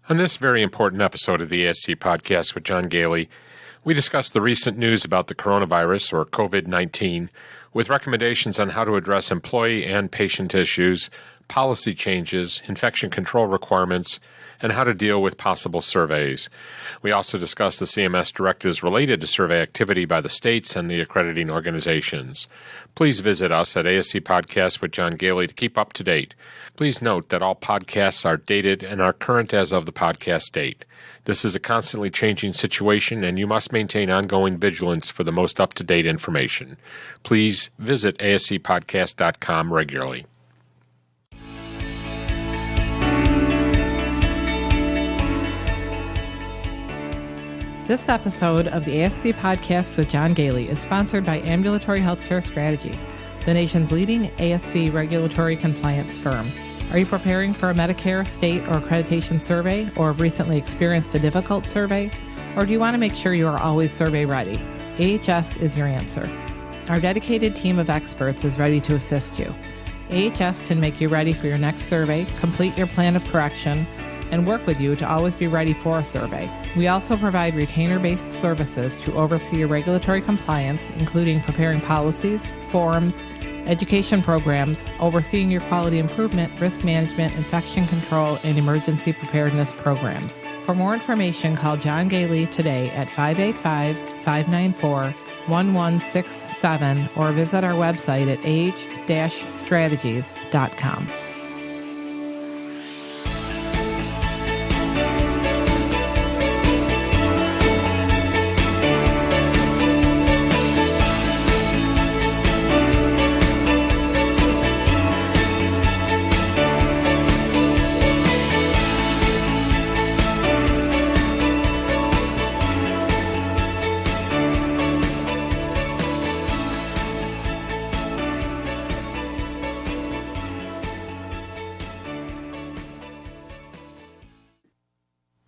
On this very important episode of the ASC Podcast with John Goehle, we discuss the recent news about the coronavirus, or COVID-19, with recommendations on how to address employee and patient issues, policy changes, infection control requirements, and how to deal with possible surveys. We also discuss the CMS directives related to survey activity by the states and the accrediting organizations. Please visit us at ASC Podcast with John Goehle to keep up to date. Please note that all podcasts are dated and are current as of the podcast date. This is a constantly changing situation, and you must maintain ongoing vigilance for the most up-to-date information. Please visit ascpodcast.com regularly. This episode of the ASC Podcast with John Goehle is sponsored by Ambulatory Healthcare Strategies, the nation's leading ASC regulatory compliance firm. Are you preparing for a Medicare, state, or accreditation survey, or have recently experienced a difficult survey? Or do you want to make sure you are always survey ready? AHS is your answer. Our dedicated team of experts is ready to assist you. AHS can make you ready for your next survey, complete your plan of correction, and work with you to always be ready for a survey. We also provide retainer-based services to oversee your regulatory compliance, including preparing policies, forms, education programs, overseeing your quality improvement, risk management, infection control, and emergency preparedness programs. For more information, call John Goehle today at 585-594-1167 or visit our website at ah-strategies.com.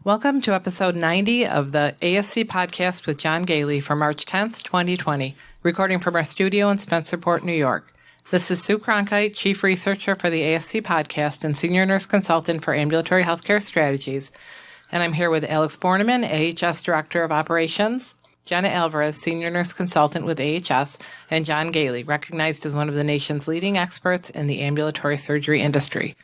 Welcome to episode 90 of the ASC Podcast with John Goehle for March 10th, 2020, recording from our studio in Spencerport, New York. This is Sue Cronkite, Chief Researcher for the ASC Podcast and Senior Nurse Consultant for Ambulatory Healthcare Strategies, and I'm here with Alex Borneman, AHS Director of Operations, Jenna Alvarez, Senior Nurse Consultant with AHS, and John Goehle, recognized as one of the nation's leading experts in the ambulatory surgery industry.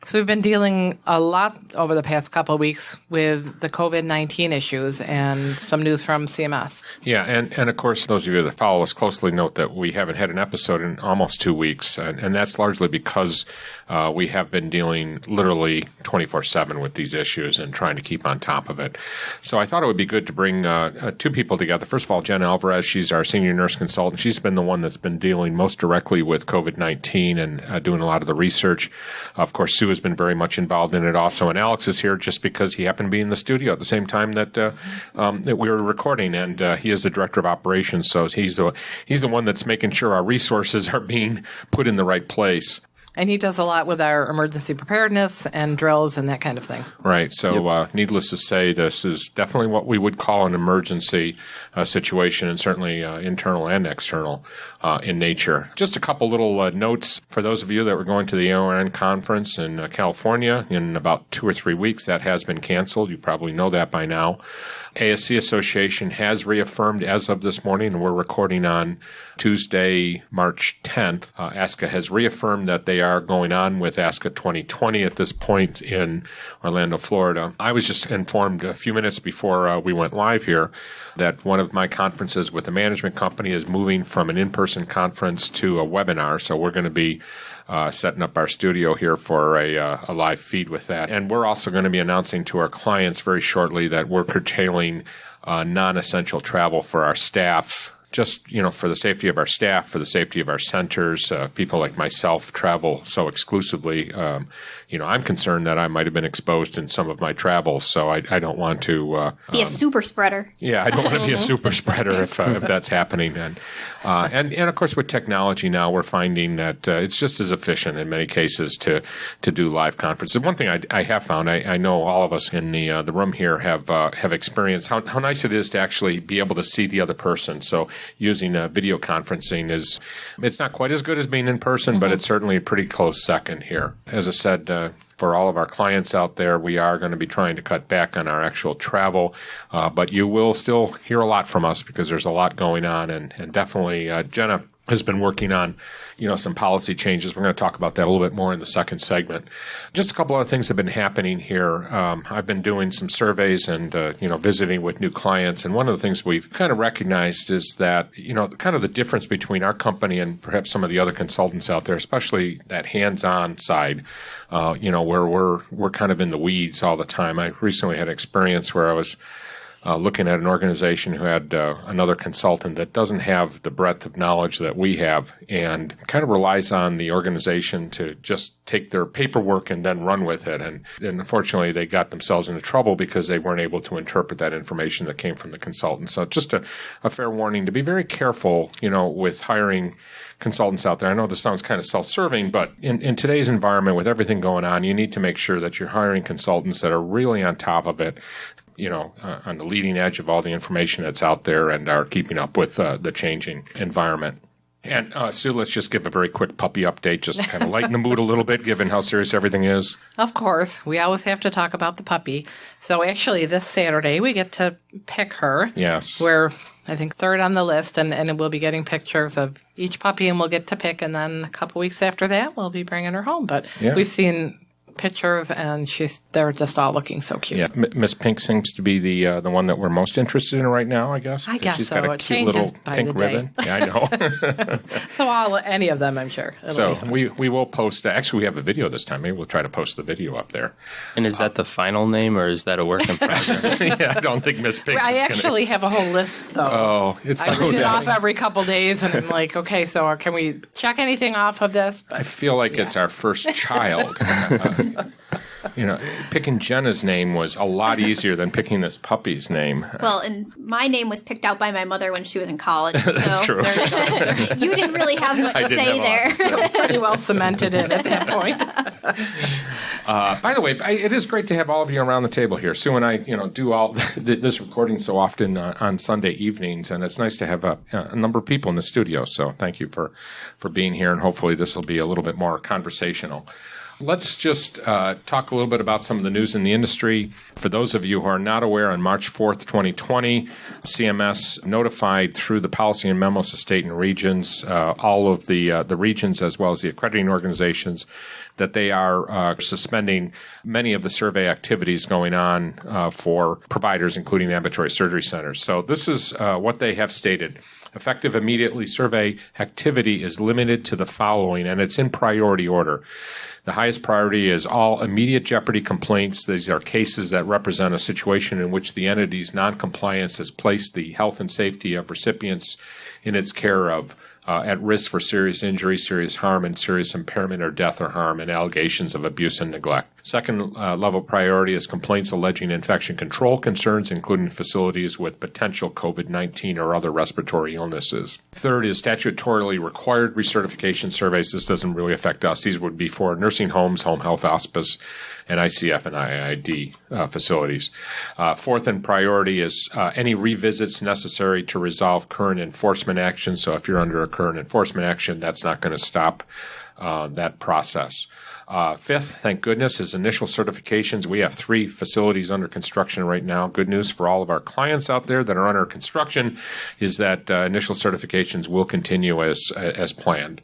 So we've been dealing a lot over the past couple of weeks with the COVID-19 issues and some news from CMS. Yeah, and of course, those of you that follow us closely note that we haven't had an episode in almost 2 weeks, and that's largely because we have been dealing literally 24/7 with these issues and trying to keep on top of it. So I thought it would be good to bring two people together. First of all, Jen Alvarez, she's our Senior Nurse Consultant. She's been the one that's been dealing most directly with COVID-19 and doing a lot of the research. Of course, Sue has been very much involved in it also. And Alex is here just because he happened to be in the studio at the same time that we were recording. And he is the Director of Operations, so he's the one that's making sure our resources are being put in the right place. And he does a lot with our emergency preparedness and drills and that kind of thing. Right. So needless to say, this is definitely what we would call an emergency situation, and certainly internal and external in nature. Just a couple little notes for those of you that were going to the AORN conference in California in about 2 or 3 weeks. That has been canceled. You probably know that by now. ASC Association has reaffirmed as of this morning, and we're recording on Tuesday, March 10th. ASCA has reaffirmed that they are going on with ASCA 2020 at this point in Orlando, Florida. I was just informed a few minutes before we went live here that one of my conferences with the management company is moving from an in-person conference to a webinar. So we're going to be setting up our studio here for a live feed with that. And we're also going to be announcing to our clients very shortly that we're curtailing non-essential travel for our staff, just, for the safety of our staff, for the safety of our centers. People like myself travel so exclusively. I'm concerned that I might have been exposed in some of my travels, so I don't want to be a super spreader. Yeah, I don't want to be a super spreader if that's happening. And of course, with technology now, we're finding that it's just as efficient in many cases to do live conferences. One thing I have found, I know all of us in the room here have experienced how nice it is to actually be able to see the other person. So using video conferencing it's not quite as good as being in person, but it's certainly a pretty close second here. As I said, For all of our clients out there, we are going to be trying to cut back on our actual travel, but you will still hear a lot from us because there's a lot going on, and definitely Jenna has been working on, some policy changes. We're going to talk about that a little bit more in the second segment. Just a couple other things have been happening here. I've been doing some surveys and, visiting with new clients. And one of the things we've kind of recognized is that, kind of the difference between our company and perhaps some of the other consultants out there, especially that hands-on side, where we're kind of in the weeds all the time. I recently had an experience where I was looking at an organization who had another consultant that doesn't have the breadth of knowledge that we have and kind of relies on the organization to just take their paperwork and then run with it. And unfortunately, they got themselves into trouble because they weren't able to interpret that information that came from the consultant. So just a fair warning to be very careful, with hiring consultants out there. I know this sounds kind of self-serving, but in today's environment with everything going on, you need to make sure that you're hiring consultants that are really on top of it, on the leading edge of all the information that's out there and are keeping up with the changing environment. And Sue, let's just give a very quick puppy update, just to kind of lighten the mood a little bit, given how serious everything is. Of course. We always have to talk about the puppy. So actually, this Saturday, we get to pick her. Yes. We're, I think, third on the list, and we'll be getting pictures of each puppy, and we'll get to pick. And then a couple weeks after that, we'll be bringing her home. But we've seen pictures, and they're just all looking so cute. Yeah, Miss Pink seems to be the one that we're most interested in right now, I guess. I guess she's so. Got a cute little pink ribbon. Yeah, I know. So any of them, I'm sure. So we will post. Actually, we have a video this time. Maybe we'll try to post the video up there. And is that the final name, or is that a work in progress? Yeah, I don't think Miss Pink. I actually have a whole list, though. Oh, I read it off every couple days, and I'm like, okay, so can we check anything off of this? But, I feel like it's our first child. Picking Jenna's name was a lot easier than picking this puppy's name. Well, and my name was picked out by my mother when she was in college. That's true. You didn't really have much to say there. So pretty well cemented in at that point. By the way, it is great to have all of you around the table here. Sue and I, do all this recording so often on Sunday evenings, and it's nice to have a number of people in the studio. So thank you for being here, and hopefully this will be a little bit more conversational. Let's just talk a little bit about some of the news in the industry. For those of you who are not aware, on March 4th, 2020, CMS notified through the policy and memos to state and regions, all of the regions as well as the accrediting organizations, that they are suspending many of the survey activities going on for providers, including ambulatory surgery centers. So this is what they have stated. Effective immediately, survey activity is limited to the following, and it's in priority order. The highest priority is all immediate jeopardy complaints. These are cases that represent a situation in which the entity's noncompliance has placed the health and safety of recipients in its care of at risk for serious injury, serious harm, and serious impairment or death or harm, and allegations of abuse and neglect. Second level priority is complaints alleging infection control concerns, including facilities with potential COVID-19 or other respiratory illnesses. Third is statutorily required recertification surveys. This doesn't really affect us. These would be for nursing homes, home health hospice, and ICF and IID facilities. Fourth in priority is any revisits necessary to resolve current enforcement action. So if you're under a current enforcement action, that's not going to stop that process. Fifth, thank goodness, is initial certifications. We have 3 facilities under construction right now. Good news for all of our clients out there that are under construction is that initial certifications will continue as planned.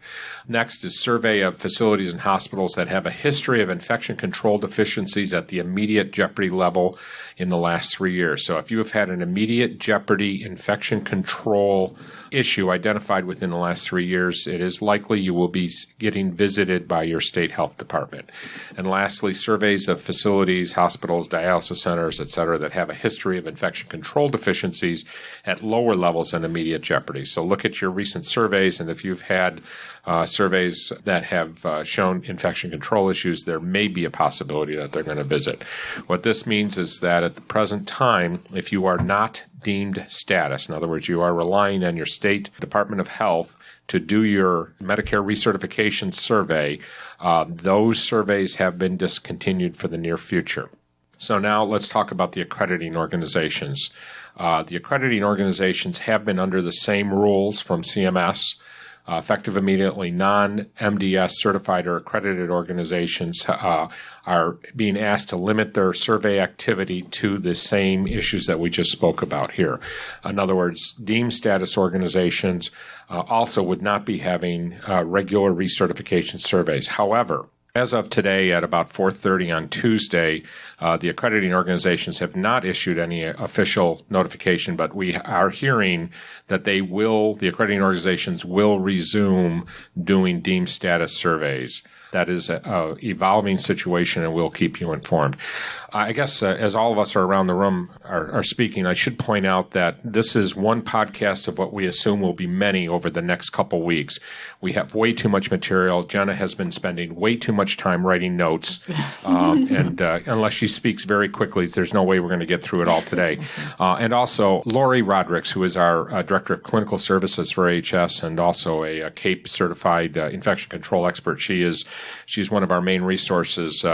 Next is survey of facilities and hospitals that have a history of infection control deficiencies at the immediate jeopardy level in the last 3 years. So if you have had an immediate jeopardy infection control issue identified within the last 3 years, it is likely you will be getting visited by your state health department. And lastly, surveys of facilities, hospitals, dialysis centers, et cetera, that have a history of infection control deficiencies at lower levels than immediate jeopardy. So look at your recent surveys, and if you've had surveys that have shown infection control issues, there may be a possibility that they're going to visit. What this means is that at the present time, if you are not deemed status, in other words, you are relying on your state Department of Health to do your Medicare recertification survey, those surveys have been discontinued for the near future. So now let's talk about the accrediting organizations. The accrediting organizations have been under the same rules from CMS effective immediately, non-MDS certified or accredited organizations are being asked to limit their survey activity to the same issues that we just spoke about here. In other words, deemed status organizations also would not be having regular recertification surveys. However, as of today at about 4:30 on Tuesday, the accrediting organizations have not issued any official notification, but we are hearing that the accrediting organizations will resume doing deemed status surveys. That is an evolving situation, and we'll keep you informed. I guess as all of us are around the room are speaking, I should point out that this is one podcast of what we assume will be many over the next couple weeks. We have way too much material. Jenna has been spending way too much time writing notes, and unless she speaks very quickly, there's no way we're going to get through it all today. And also, Lori Rodericks, who is our Director of Clinical Services for AHS and also a CAPE certified infection control expert. She's one of our main resources,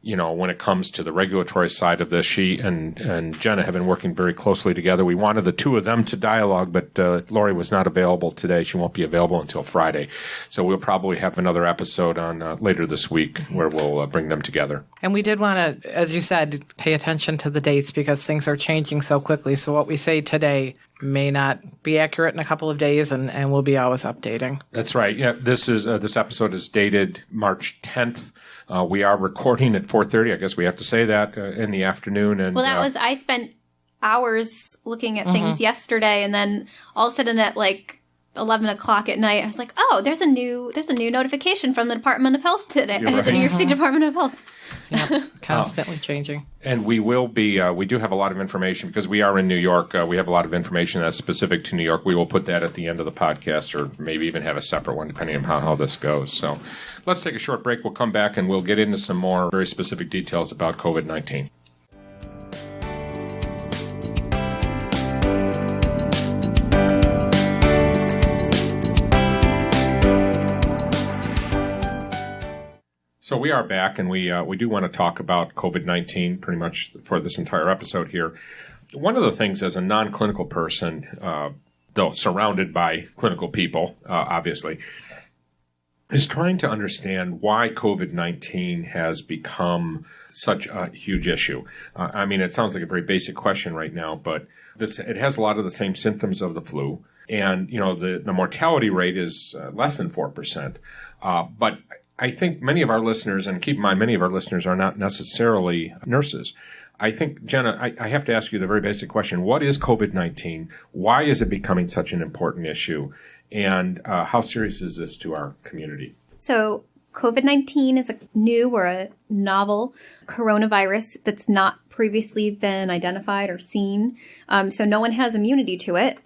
when it comes to the regulatory side of this. She and Jenna have been working very closely together. We wanted the two of them to dialogue, but Lori was not available today. She won't be available until Friday. So we'll probably have another episode on later this week where we'll bring them together. And we did want to, as you said, pay attention to the dates because things are changing so quickly. So what we say today may not be accurate in a couple of days, and we'll be always updating. That's right. Yeah, this episode is dated March 10th. We are recording at 4:30. I guess we have to say that in the afternoon. And I spent hours looking at things yesterday, and then all of a sudden at like 11 o'clock at night, I was like, oh, there's a new notification from the Department of Health today, right. The New York State Department of Health. Yep, constantly changing. And we will be, we do have a lot of information because we are in New York. We have a lot of information that's specific to New York. We will put that at the end of the podcast or maybe even have a separate one depending on how this goes. So let's take a short break. We'll come back and we'll get into some more very specific details about COVID-19. So we are back, and we do want to talk about COVID-19 pretty much for this entire episode here. One of the things as a non-clinical person, though surrounded by clinical people, obviously, is trying to understand why COVID-19 has become such a huge issue. I mean, it sounds like a very basic question right now, but it has a lot of the same symptoms of the flu, and the mortality rate is less than 4%, but I think many of our listeners, and keep in mind, many of our listeners are not necessarily nurses. I think, Jenna, I have to ask you the very basic question. What is COVID-19? Why is it becoming such an important issue? And how serious is this to our community? So COVID-19 is a new or a novel coronavirus that's not previously been identified or seen. So no one has immunity to it.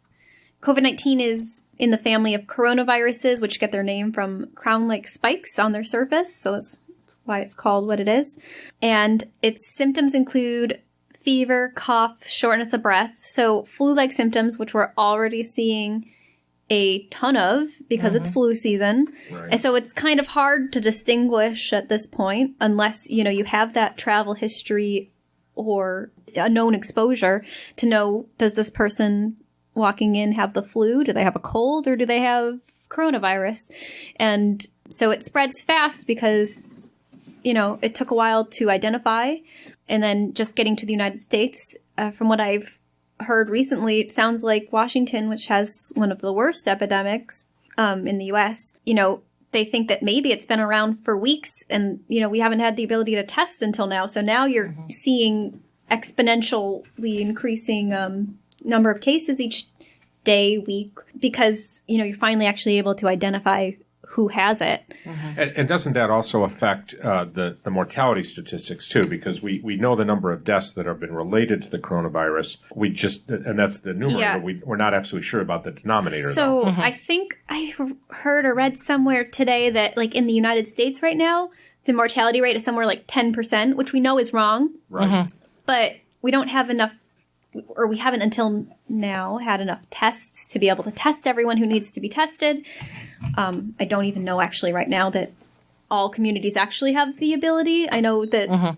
COVID-19 is in the family of coronaviruses, which get their name from crown-like spikes on their surface. So that's why it's called what it is. And its symptoms include fever, cough, shortness of breath. So flu-like symptoms, which we're already seeing a ton of because it's flu season. Right. And so it's kind of hard to distinguish at this point unless, you have that travel history or a known exposure to know, does this person walking in have the flu? Do they have a cold, or do they have coronavirus? And so it spreads fast because, it took a while to identify. And then just getting to the United States, from what I've heard recently, it sounds like Washington, which has one of the worst epidemics in the U.S., they think that maybe it's been around for weeks and, we haven't had the ability to test until now. So now you're seeing exponentially increasing number of cases each day, week, because, you're finally actually able to identify who has it. And doesn't that also affect the mortality statistics too? Because we know the number of deaths that have been related to the coronavirus. And that's the numerator. Yeah. We're not absolutely sure about the denominator. So I think I heard or read somewhere today that like in the United States right now, the mortality rate is somewhere like 10%, which we know is wrong. Right. But we don't have enough, or we haven't until now had enough tests to be able to test everyone who needs to be tested. I don't even know actually right now that all communities actually have the ability. I know that,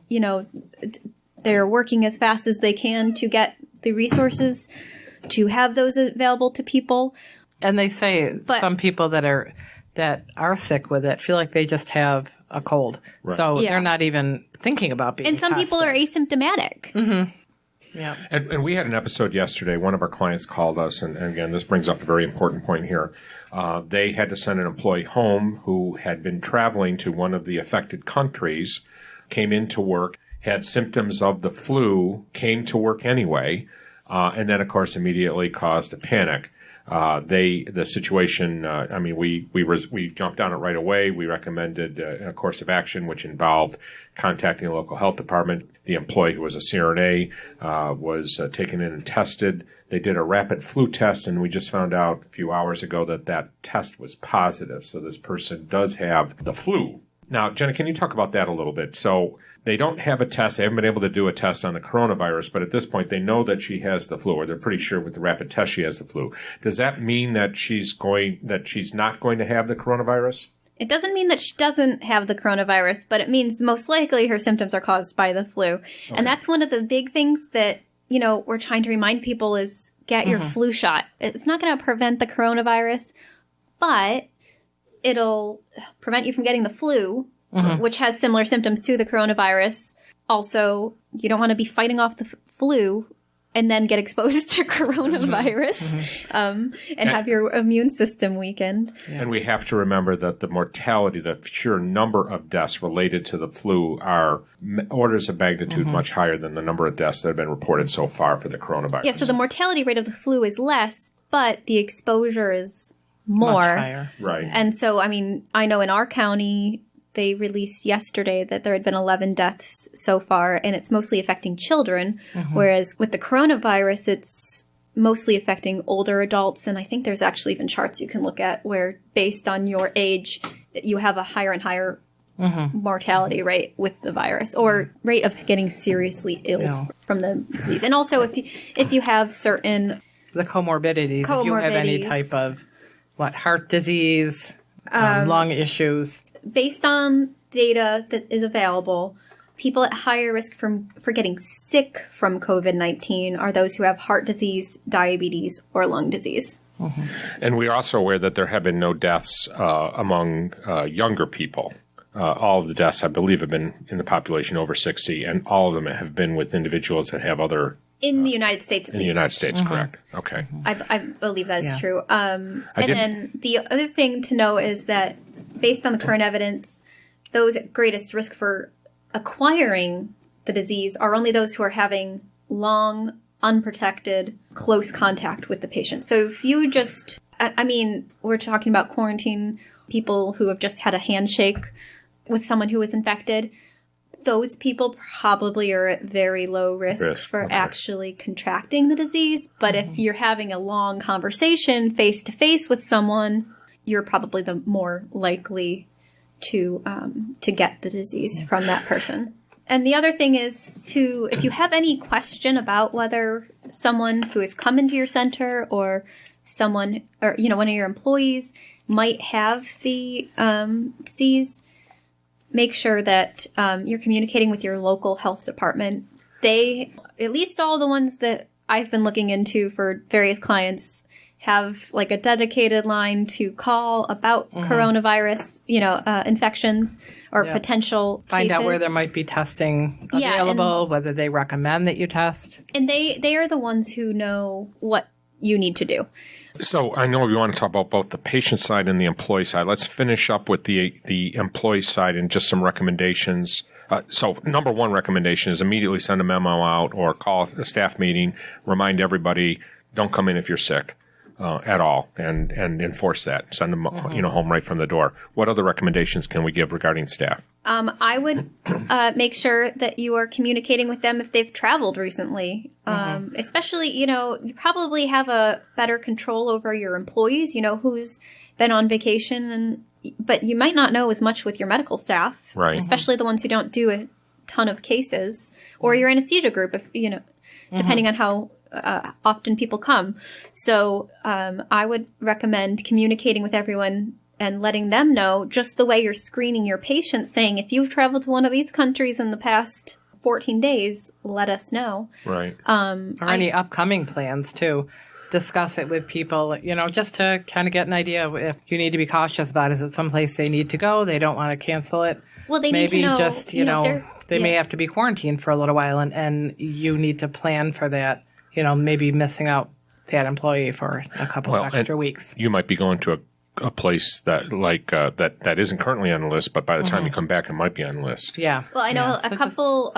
they're working as fast as they can to get the resources to have those available to people. And they say But- some people that are sick with it feel like they just have a cold. Right. So Yeah. they're not even thinking about being And some people are tested. asymptomatic. Yeah. And we had an episode yesterday. One of our clients called us, and again, this brings up a very important point here. They had to send an employee home who had been traveling to one of the affected countries, came into work, had symptoms of the flu, came to work anyway, and then, of course, immediately caused a panic. The situation, we jumped on it right away. We recommended a course of action, which involved contacting the local health department. The employee, who was a CRNA, was taken in and tested. They did a rapid flu test, and we just found out a few hours ago that test was positive. So this person does have the flu. Now, Jenna, can you talk about that a little bit? So they don't have a test. They haven't been able to do a test on the coronavirus, but at this point they know that she has the flu, or they're pretty sure with the rapid test she has the flu. Does that mean that she's not going to have the coronavirus? It doesn't mean that she doesn't have the coronavirus, but it means most likely her symptoms are caused by the flu. Okay. And that's one of the big things that, we're trying to remind people is get your flu shot. It's not going to prevent the coronavirus, but it'll prevent you from getting the flu, which has similar symptoms to the coronavirus. Also, you don't want to be fighting off the flu and then get exposed to coronavirus and have your immune system weakened. Yeah. And we have to remember that the mortality, the sheer number of deaths related to the flu are orders of magnitude much higher than the number of deaths that have been reported so far for the coronavirus. Yeah, so the mortality rate of the flu is less, but the exposure is more. Much higher. Right. And so, I know in our county, they released yesterday that there had been 11 deaths so far, and it's mostly affecting children, whereas with the coronavirus, it's mostly affecting older adults. And I think there's actually even charts you can look at where, based on your age, you have a higher and higher mortality rate with the virus, or rate of getting seriously ill from the disease. And also, if you have certain The comorbidities. If you have any type of heart disease, lung issues. Based on data that is available, people at higher risk for getting sick from COVID-19 are those who have heart disease, diabetes, or lung disease. And we are also aware that there have been no deaths among younger people. All of the deaths, I believe, have been in the population over 60, and all of them have been with individuals that have other... In the United States, at least. In the United States, correct. Okay. I believe that is true. Then the other thing to know is that based on the current evidence, those at greatest risk for acquiring the disease are only those who are having long, unprotected, close contact with the patient. So if you just, we're talking about quarantine people who have just had a handshake with someone who is infected. Those people probably are at very low risk for actually contracting the disease. But if you're having a long conversation face to face with someone, you're probably the more likely to get the disease from that person. And the other thing is if you have any question about whether someone who has come into your center or someone, or one of your employees might have the disease, make sure that you're communicating with your local health department. They, at least all the ones that I've been looking into for various clients, have a dedicated line to call about coronavirus, infections or potential Find cases. out where there might be testing available, whether they recommend that you test. And they are the ones who know what you need to do. So I know we want to talk about both the patient side and the employee side. Let's finish up with the employee side and just some recommendations. So number one recommendation is immediately send a memo out or call a staff meeting, remind everybody, don't come in if you're sick at all, and enforce that. Send them home right from the door. What other recommendations can we give regarding staff? I would make sure that you are communicating with them if they've traveled recently. Especially, you probably have a better control over your employees, who's been on vacation, but you might not know as much with your medical staff, right? Especially the ones who don't do a ton of cases, or your anesthesia group, if depending on how often people come. So I would recommend communicating with everyone and letting them know, just the way you're screening your patients, saying, if you've traveled to one of these countries in the past 14 days, let us know. Right. Or any upcoming plans, too. discuss it with people, just to kind of get an idea of if you need to be cautious about, is it someplace they need to go? They don't want to cancel it. Well, they Maybe need to know, just, they may have to be quarantined for a little while, and you need to plan for that, maybe missing out that employee for a couple of extra weeks. You might be going to a place that that isn't currently on the list, but by the time you come back, it might be on the list. Yeah. Well, I know a couple,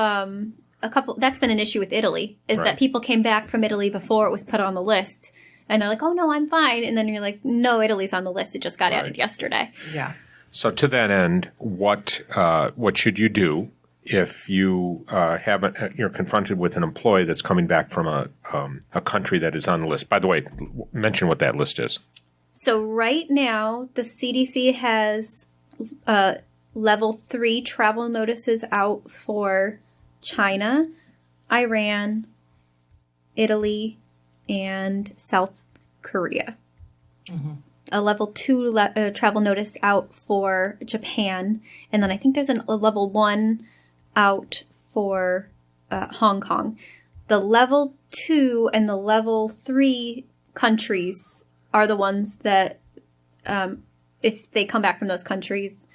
that's been an issue with Italy, is that people came back from Italy before it was put on the list. And they're like, oh, no, I'm fine. And then you're like, no, Italy's on the list. It just got added yesterday. Yeah. So to that end, what should you do if you you're confronted with an employee that's coming back from a country that is on the list? By the way, mention what that list is. So right now, the CDC has level 3 travel notices out for China, Iran, Italy, and South Korea. Mm-hmm. A level 2 travel notice out for Japan, and then I think there's a level 1 out for Hong Kong. The level 2 and the level 3 countries are the ones that, if they come back from those countries,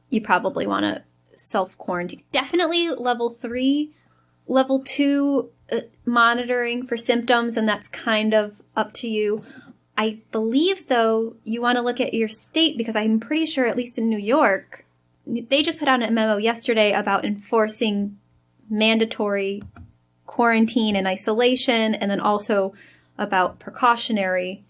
you probably want to self-quarantine. Definitely level 3, level 2 monitoring for symptoms, and that's kind of up to you. I believe, though, you want to look at your state, because I'm pretty sure, at least in New York, they just put out a memo yesterday about enforcing mandatory quarantine and isolation, and then also about precautionary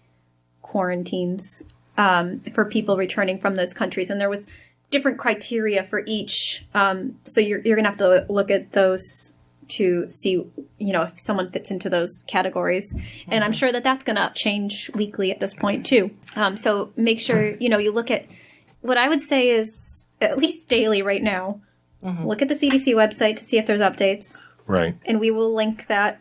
quarantines for people returning from those countries. And there was different criteria for each. So you're going to have to look at those to see, if someone fits into those categories. And I'm sure that that's going to change weekly at this point too. So make sure, you look at, what I would say is at least daily right now, look at the CDC website to see if there's updates. Right. And we will link that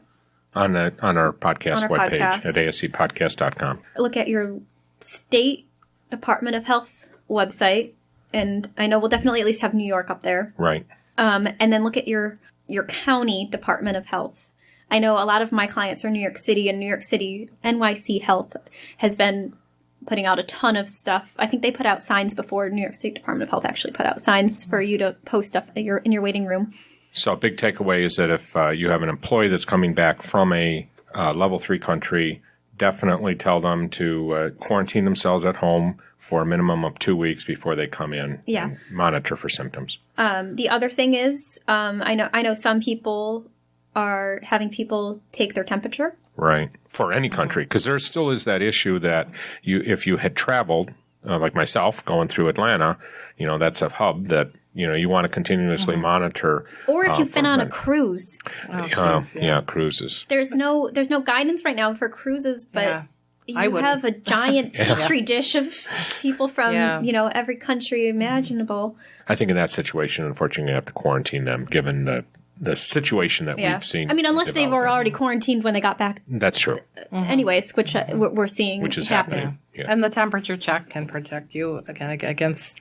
on our podcast webpage at ascpodcast.com. Look at your state Department of Health website. And I know we'll definitely at least have New York up there. Right. And then look at your county Department of Health. I know a lot of my clients are New York City, and New York City NYC Health has been putting out a ton of stuff. I think they put out signs before New York State Department of Health actually put out signs for you to post up in your waiting room. So a big takeaway is that if you have an employee that's coming back from a level 3 country, definitely tell them to quarantine themselves at home for a minimum of 2 weeks before they come in and monitor for symptoms. The other thing is, I know some people are having people take their temperature. Right. For any country, because there still is that issue that if you had traveled, like myself, going through Atlanta, that's a hub that, you want to continuously monitor. Or if you've been on a cruise. Cruises. There's no guidance right now for cruises, but you have a giant petri dish of people from, every country imaginable. I think in that situation, unfortunately, you have to quarantine them, given the situation that we've seen. I mean, unless they were already quarantined when they got back. That's true. Anyways, which we're seeing which is happening. Yeah. And the temperature check can protect you against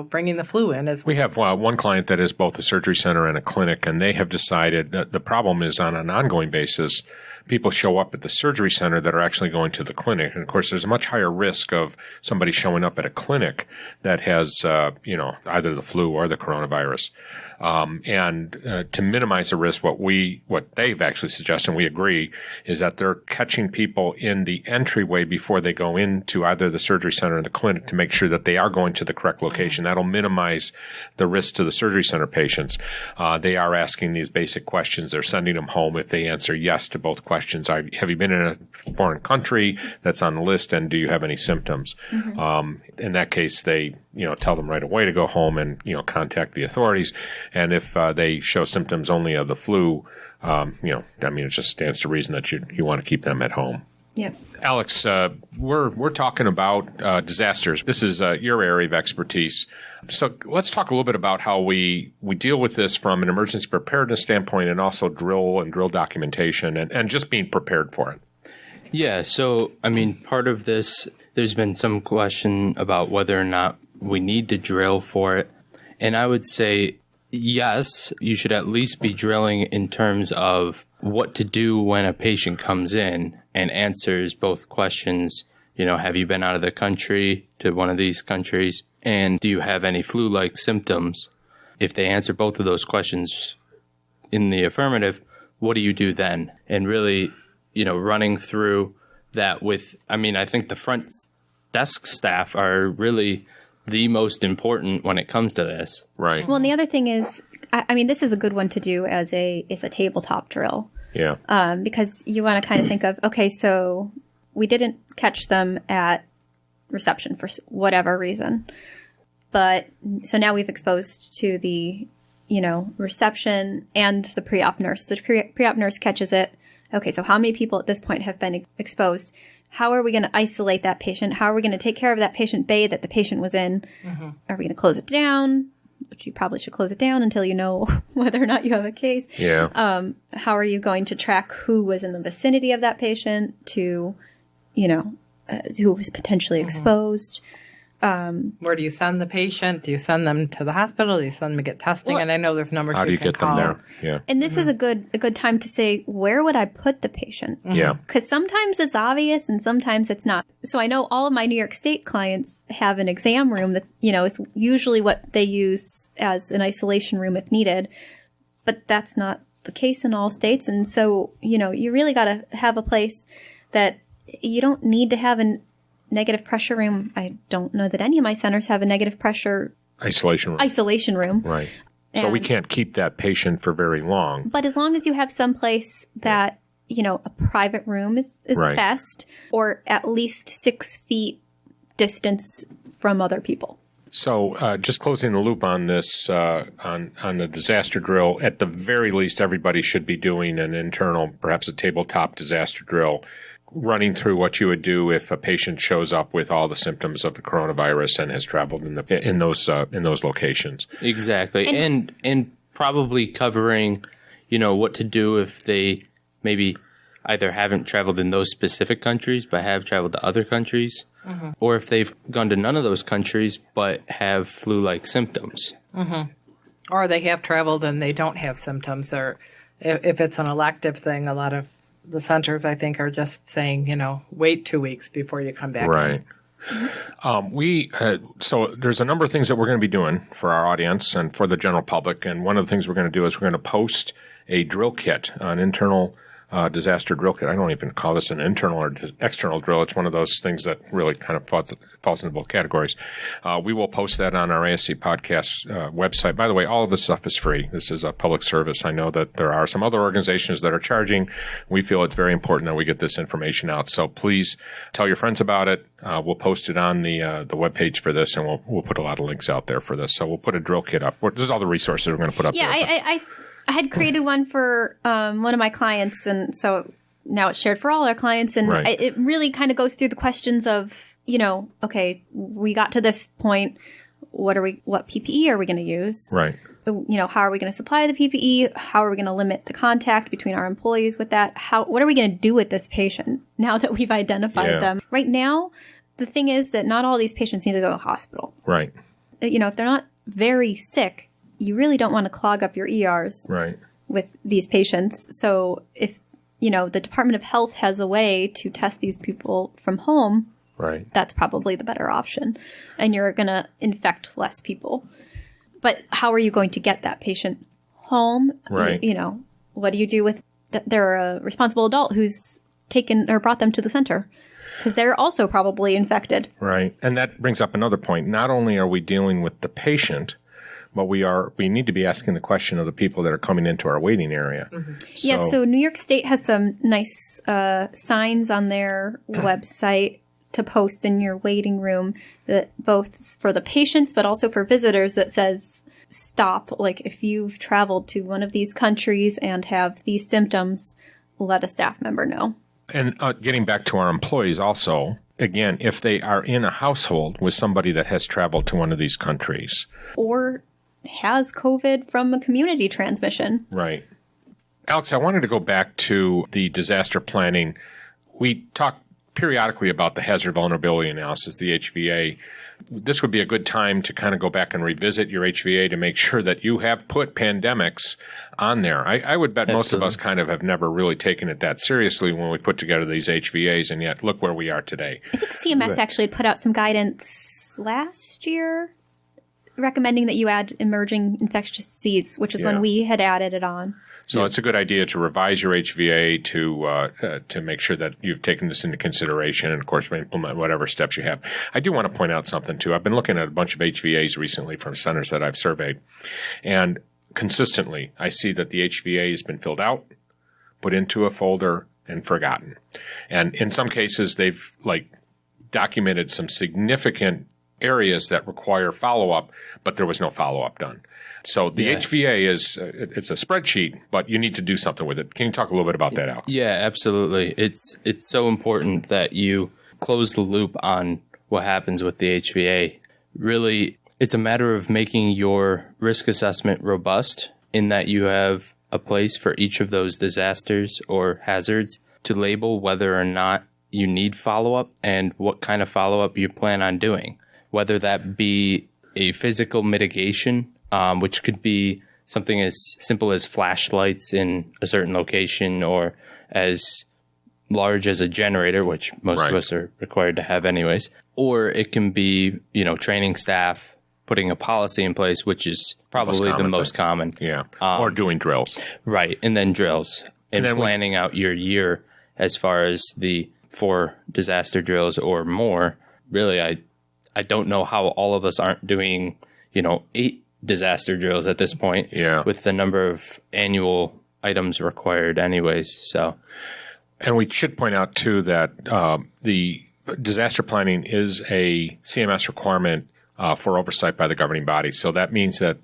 bringing the flu in. We have one client that is both a surgery center and a clinic, and they have decided that the problem is on an ongoing basis. People show up at the surgery center that are actually going to the clinic. And, of course, there's a much higher risk of somebody showing up at a clinic that has, either the flu or the coronavirus. And to minimize the risk, what they've actually suggested, and we agree, is that they're catching people in the entryway before they go into either the surgery center or the clinic to make sure that they are going to the correct location. That'll minimize the risk to the surgery center patients. They are asking these basic questions. They're sending them home if they answer yes to both questions. Have you been in a foreign country that's on the list, and do you have any symptoms? In that case, they tell them right away to go home and contact the authorities. And if they show symptoms only of the flu, it just stands to reason that you want to keep them at home. Yep. Alex, we're talking about disasters. This is your area of expertise. So let's talk a little bit about how we deal with this from an emergency preparedness standpoint, and also drill documentation and just being prepared for it. Yeah. So, part of this, there's been some question about whether or not we need to drill for it. And I would say, yes, you should at least be drilling in terms of what to do when a patient comes in. and answers both questions. Have you been out of the country to one of these countries? And do you have any flu-like symptoms? If they answer both of those questions in the affirmative, what do you do then? And really, running through that with, I think the front desk staff are really the most important when it comes to this. Right. Well, and the other thing is, this is a good one to do as a tabletop drill. Yeah. Because you want to kind of think of, okay, so we didn't catch them at reception for whatever reason. But so now we've exposed to the, reception and the pre-op nurse. The pre-op nurse catches it. Okay, so how many people at this point have been exposed? How are we going to isolate that patient? How are we going to take care of that patient bay that the patient was in? Mm-hmm. Are we going to close it down? Which you probably should close it down until you know whether or not you have a case. Yeah. How are you going to track who was in the vicinity of that patient to, who was potentially exposed? Where do you send the patient? Do you send them to the hospital? Do you send them to get testing? And I know there's numbers How do you can get them call. there? Yeah. And this is a good time to say, where would I put the patient? Yeah. Because sometimes it's obvious and sometimes it's not. So I know all of my New York State clients have an exam room that, is usually what they use as an isolation room if needed. But that's not the case in all states. And so, you really got to have a place that you don't need to have a negative pressure room. I don't know that any of my centers have a negative pressure Isolation room. Right. So we can't keep that patient for very long. But as long as you have some place that, a private room is Right. best, or at least 6 feet distance from other people. So just closing the loop on this, on the disaster drill, at the very least, everybody should be doing an internal, perhaps a tabletop disaster drill, running through what you would do if a patient shows up with all the symptoms of the coronavirus and has traveled in those locations. Exactly. And probably covering, what to do if they maybe either haven't traveled in those specific countries but have traveled to other countries, or if they've gone to none of those countries but have flu-like symptoms. Or they have traveled and they don't have symptoms. Or if it's an elective thing, a lot of the centers, I think, are just saying, wait 2 weeks before you come back. Right. So there's a number of things that we're going to be doing for our audience and for the general public. And one of the things we're going to do is we're going to post a drill kit, an internal disaster drill kit. I don't even call this an internal or external drill. It's one of those things that really kind of falls into both categories. We will post that on our ASC Podcast website. By the way, all of this stuff is free. This is a public service. I know that there are some other organizations that are charging. We feel it's very important that we get this information out. So please tell your friends about it. We'll post it on the webpage for this, and we'll put a lot of links out there for this. So we'll put a drill kit up. This is all the resources we're going to put up there. I had created one for one of my clients, and so now it's shared for all our clients. And Right. it really kind of goes through the questions of, okay, we got to this point. What PPE are we going to use? Right. How are we going to supply the PPE? How are we going to limit the contact between our employees with that? What are we going to do with this patient now that we've identified them? Right now, the thing is that not all these patients need to go to the hospital. Right. If they're not very sick, you really don't want to clog up your ERs Right. with these patients. So if, the Department of Health has a way to test these people from home, Right. that's probably the better option. And you're going to infect less people. But how are you going to get that patient home? Right. What do you do with they're a responsible adult who's taken or brought them to the center? Because they're also probably infected. Right. And that brings up another point. Not only are we dealing with the patient, but we need to be asking the question of the people that are coming into our waiting area. Yes, so New York State has some nice signs on their website to post in your waiting room, that both for the patients but also for visitors, that says stop. Like, if you've traveled to one of these countries and have these symptoms, let a staff member know. And getting back to our employees also, again, if they are in a household with somebody that has traveled to one of these countries. Or has COVID from a community transmission. Right. Alex, I wanted to go back to the disaster planning. We talked periodically about the hazard vulnerability analysis, the HVA. This would be a good time to kind of go back and revisit your HVA to make sure that you have put pandemics on there. I would bet most of us kind of have never really taken it that seriously when we put together these HVAs, and yet look where we are today. I think CMS actually put out some guidance last year recommending that you add emerging infectious disease, which is when we had added it on. So it's a good idea to revise your HVA to make sure that you've taken this into consideration and, of course, implement whatever steps you have. I do want to point out something, too. I've been looking at a bunch of HVAs recently from centers that I've surveyed, and consistently I see that the HVA has been filled out, put into a folder, and forgotten. And in some cases, they've documented some significant areas that require follow-up, but there was no follow-up done. So the HVA it's a spreadsheet, but you need to do something with it. Can you talk a little bit about that, Alex? Yeah, absolutely. It's so important that you close the loop on what happens with the HVA. Really, it's a matter of making your risk assessment robust in that you have a place for each of those disasters or hazards to label whether or not you need follow-up and what kind of follow-up you plan on doing, whether that be a physical mitigation, which could be something as simple as flashlights in a certain location, or as large as a generator, which most of us are required to have anyways. Or it can be, training staff, putting a policy in place, which is probably the most common. Yeah. Or doing drills. Right. And then drills. And then planning out your year as far as the 4 disaster drills or more. Really, I don't know how all of us aren't doing, 8 disaster drills at this point with the number of annual items required anyways. So, and we should point out too that the disaster planning is a CMS requirement for oversight by the governing body. So that means that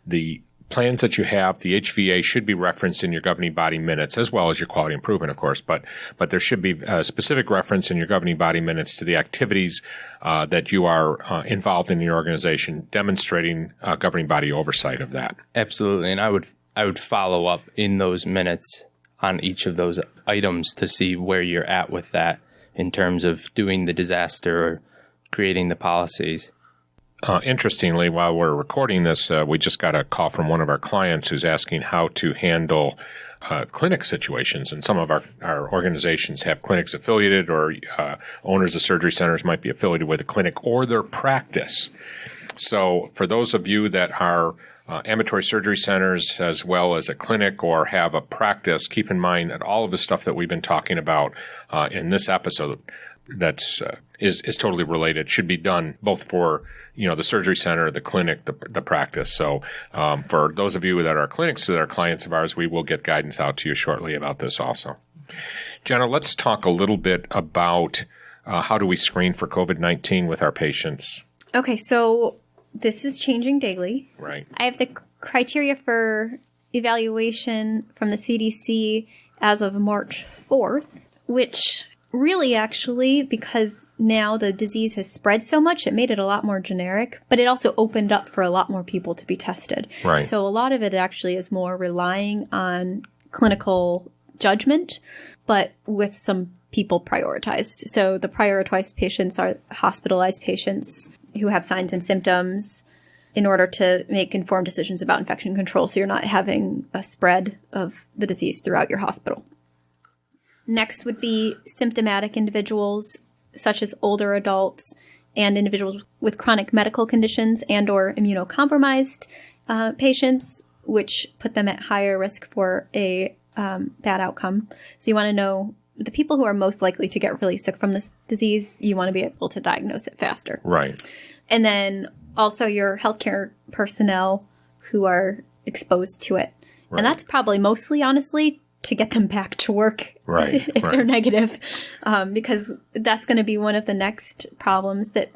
the plans that you have, the HVA, should be referenced in your governing body minutes, as well as your quality improvement, of course. But there should be a specific reference in your governing body minutes to the activities that you are involved in your organization, demonstrating governing body oversight of that. Absolutely, and I would follow up in those minutes on each of those items to see where you're at with that in terms of doing the disaster or creating the policies. Interestingly, while we're recording this, we just got a call from one of our clients who's asking how to handle clinic situations. And some of our organizations have clinics affiliated, or owners of surgery centers might be affiliated with a clinic or their practice. So for those of you that are ambulatory surgery centers as well as a clinic or have a practice, keep in mind that all of the stuff that we've been talking about in this episode that's is totally related should be done both for the surgery center, the clinic, the practice. So for those of you that are clinics that are clients of ours, we will get guidance out to you shortly about this also. Jenna, let's talk a little bit about how do we screen for COVID-19 with our patients. Okay, so this is changing daily. Right. I have the criteria for evaluation from the CDC as of March 4th, which really, actually, because now the disease has spread so much, it made it a lot more generic, but it also opened up for a lot more people to be tested. Right. So a lot of it actually is more relying on clinical judgment, but with some people prioritized. So the prioritized patients are hospitalized patients who have signs and symptoms in order to make informed decisions about infection control, so you're not having a spread of the disease throughout your hospital. Next would be symptomatic individuals, such as older adults and individuals with chronic medical conditions and or immunocompromised patients, which put them at higher risk for a bad outcome. So you want to know the people who are most likely to get really sick from this disease. You want to be able to diagnose it faster. Right. And then also your healthcare personnel who are exposed to it. Right. And that's probably mostly, honestly, to get them back to work if they're negative, because that's going to be one of the next problems that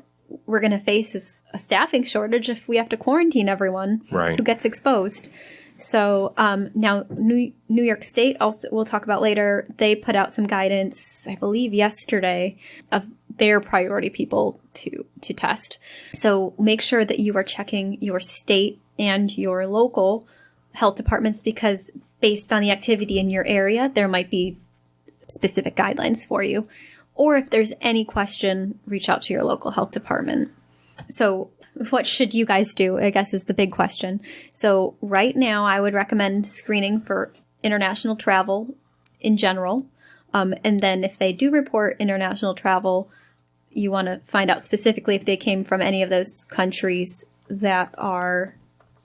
we're going to face is a staffing shortage if we have to quarantine everyone who gets exposed. So now New York State, also we'll talk about later, they put out some guidance, I believe yesterday, of their priority people to test. So make sure that you are checking your state and your local health departments, because based on the activity in your area, there might be specific guidelines for you. or if there's any question, reach out to your local health department. So what should you guys do, I guess, is the big question. So right now, I would recommend screening for international travel in general. And then if they do report international travel, you want to find out specifically if they came from any of those countries that are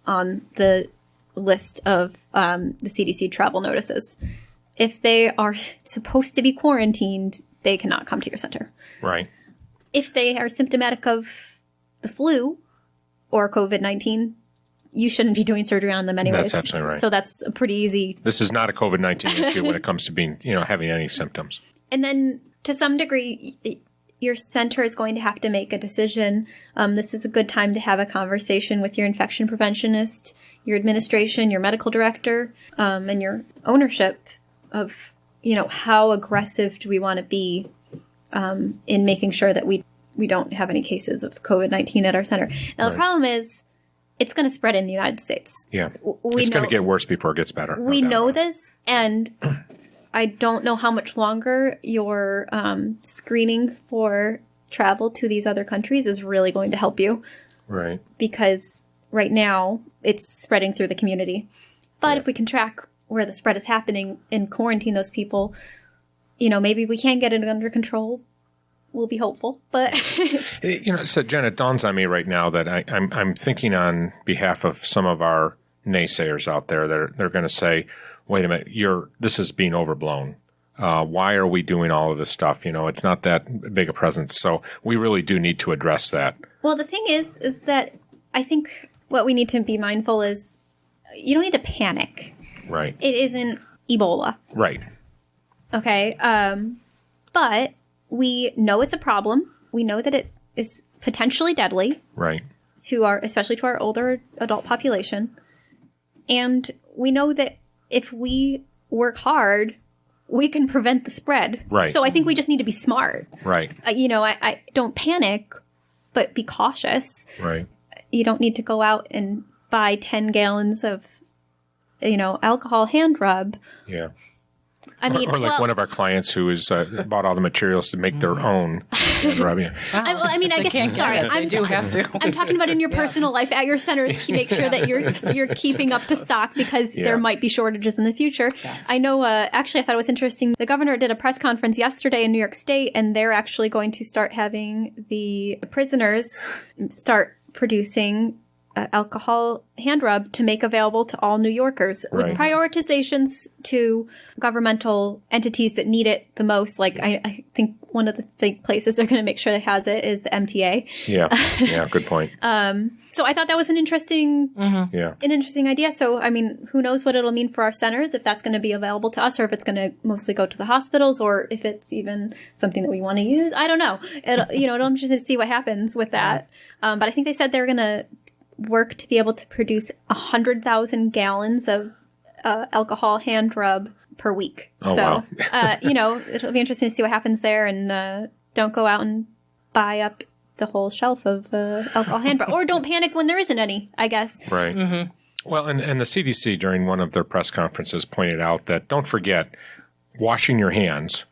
on the list of the CDC travel notices. If they are supposed to be quarantined, they cannot come to your center. Right. If they are symptomatic of the flu or COVID-19, you shouldn't be doing surgery on them anyways. That's absolutely right. So that's a pretty easy. This is not a COVID-19 issue when it comes to being, having any symptoms. And then to some degree, your center is going to have to make a decision. This is a good time to have a conversation with your infection preventionist, your administration, your medical director, and your ownership of, how aggressive do we want to be in making sure that we don't have any cases of COVID-19 at our center. Now, the problem is it's going to spread in the United States. Yeah. It's going to get worse before it gets better. We know this, and I don't know how much longer your screening for travel to these other countries is really going to help you. Right. Because right now it's spreading through the community. But if we can track where the spread is happening and quarantine those people, maybe we can get it under control. We'll be hopeful, but So Jen, it dawns on me right now that I'm thinking on behalf of some of our naysayers out there. They're going to say, "Wait a minute, this is being overblown. Why are we doing all of this stuff? It's not that big a presence." So we really do need to address that. Well, the thing is that I think what we need to be mindful is you don't need to panic. Right. It isn't Ebola. Right. Okay. But we know it's a problem. We know that it is potentially deadly. Right. Especially to our older adult population. And we know that if we work hard, we can prevent the spread. Right. So I think we just need to be smart. Right. I don't panic, but be cautious. Right. You don't need to go out and buy 10 gallons of, alcohol hand rub. Yeah. I mean, or like one of our clients who has bought all the materials to make their own hand rub. Yeah. I guess. Sorry, they do have to. I'm talking about in your personal life at your center. Make sure that you're keeping up to stock because there might be shortages in the future. Yes. I know. Actually, I thought it was interesting. The governor did a press conference yesterday in New York State, and they're actually going to start having the prisoners start producing alcohol hand rub to make available to all New Yorkers with prioritizations to governmental entities that need it the most. Like I think one of the big places they're going to make sure that has it is the MTA. Yeah, good point. So I thought that was an interesting idea. So, I mean, who knows what it'll mean for our centers, if that's going to be available to us or if it's going to mostly go to the hospitals or if it's even something that we want to use. I don't know. It'll interesting to see what happens with that. But I think they said they're going to work to be able to produce 100,000 gallons of alcohol hand rub per week. Oh, wow. It'll be interesting to see what happens there, and don't go out and buy up the whole shelf of alcohol hand rub. Or don't panic when there isn't any, I guess. Right. Mm-hmm. Well, and the CDC during one of their press conferences pointed out that don't forget washing your hands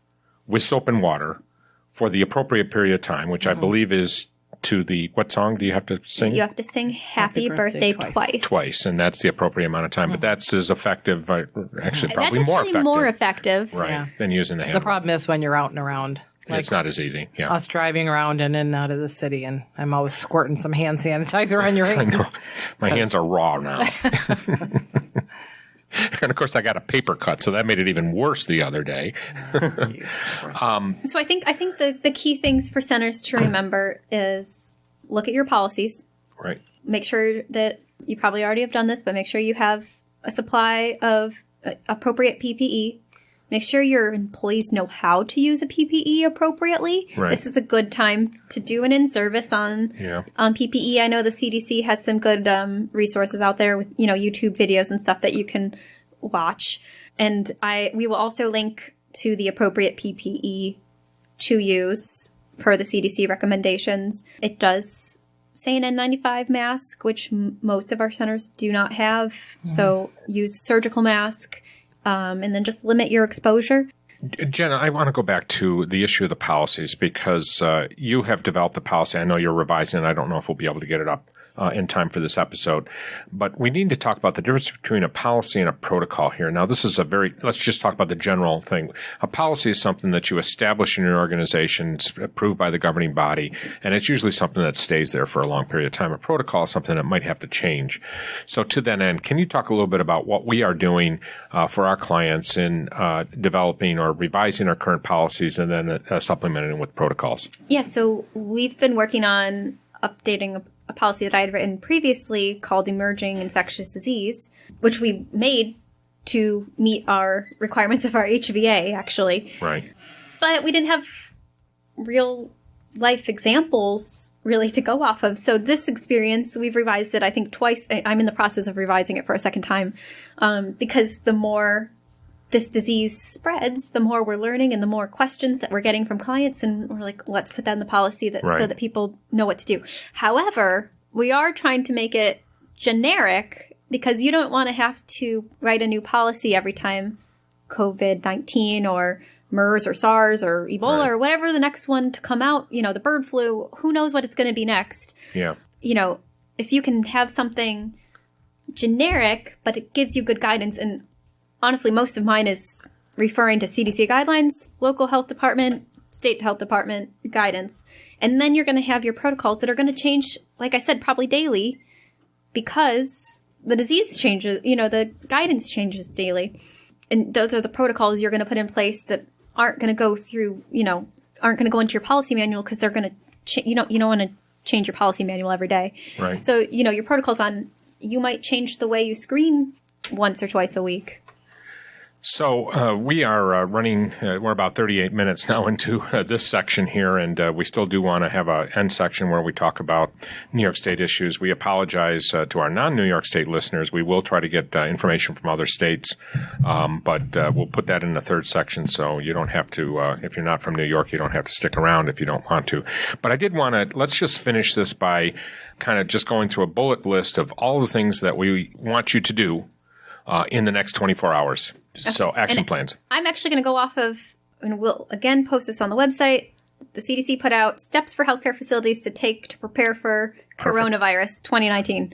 with soap and water for the appropriate period of time, which I believe is to the, what song do you have to sing? You have to sing Happy Birthday twice. Twice, and that's the appropriate amount of time. But that's as effective, actually probably more effective. Right, than using the hand. The problem is when you're out and around. It's not as easy. Yeah. Us driving around and in and out of the city, and I'm always squirting some hand sanitizer on your hands. I know. My hands are raw now. And of course, I got a paper cut, so that made it even worse the other day. So I think the key things for centers to remember is look at your policies. Right. Make sure that you probably already have done this, but make sure you have a supply of appropriate PPE. Make sure your employees know how to use a PPE appropriately. Right. This is a good time to do an in-service on PPE. I know the CDC has some good resources out there with YouTube videos and stuff that you can watch. And we will also link to the appropriate PPE to use per the CDC recommendations. It does say an N95 mask, which most of our centers do not have. So use a surgical mask. And then just limit your exposure. Jenna, I want to go back to the issue of the policies because you have developed a policy. I know you're revising it. I don't know if we'll be able to get it up in time for this episode. But we need to talk about the difference between a policy and a protocol here. Now, this is let's just talk about the general thing. A policy is something that you establish in your organization, it's approved by the governing body, and it's usually something that stays there for a long period of time. A protocol is something that might have to change. So to that end, can you talk a little bit about what we are doing for our clients in developing or revising our current policies and then supplementing them with protocols? Yeah, so we've been working on updating a policy that I had written previously called Emerging Infectious Disease, which we made to meet our requirements of our HVA, actually. Right. But we didn't have real life examples really to go off of. So this experience, we've revised it, I think, twice. I'm in the process of revising it for a second time because the more this disease spreads, the more we're learning and the more questions that we're getting from clients. And we're like, let's put that in the policy so that people know what to do. However, we are trying to make it generic because you don't want to have to write a new policy every time COVID-19 or MERS or SARS or Ebola or whatever the next one to come out, the bird flu, who knows what it's going to be next. Yeah. If you can have something generic, but it gives you good guidance. And honestly, most of mine is referring to CDC guidelines, local health department, state health department guidance. And then you're going to have your protocols that are going to change, like I said, probably daily because the disease changes, the guidance changes daily. And those are the protocols you're going to put in place that aren't going to go through, aren't going to go into your policy manual because they're going to, you don't want to change your policy manual every day. Right. So, your protocols you might change the way you screen once or twice a week. So we are running, we're about 38 minutes now into this section here, and we still do want to have an end section where we talk about New York State issues. We apologize to our non-New York State listeners. We will try to get information from other states, but we'll put that in the third section so you don't have to, if you're not from New York, you don't have to stick around if you don't want to. But I did want to, let's just finish this by kind of just going through a bullet list of all the things that we want you to do in the next 24 hours. Okay. So action plans. I'm actually going to go off of, and we'll again post this on the website. The CDC put out steps for healthcare facilities to take to prepare for coronavirus 2019.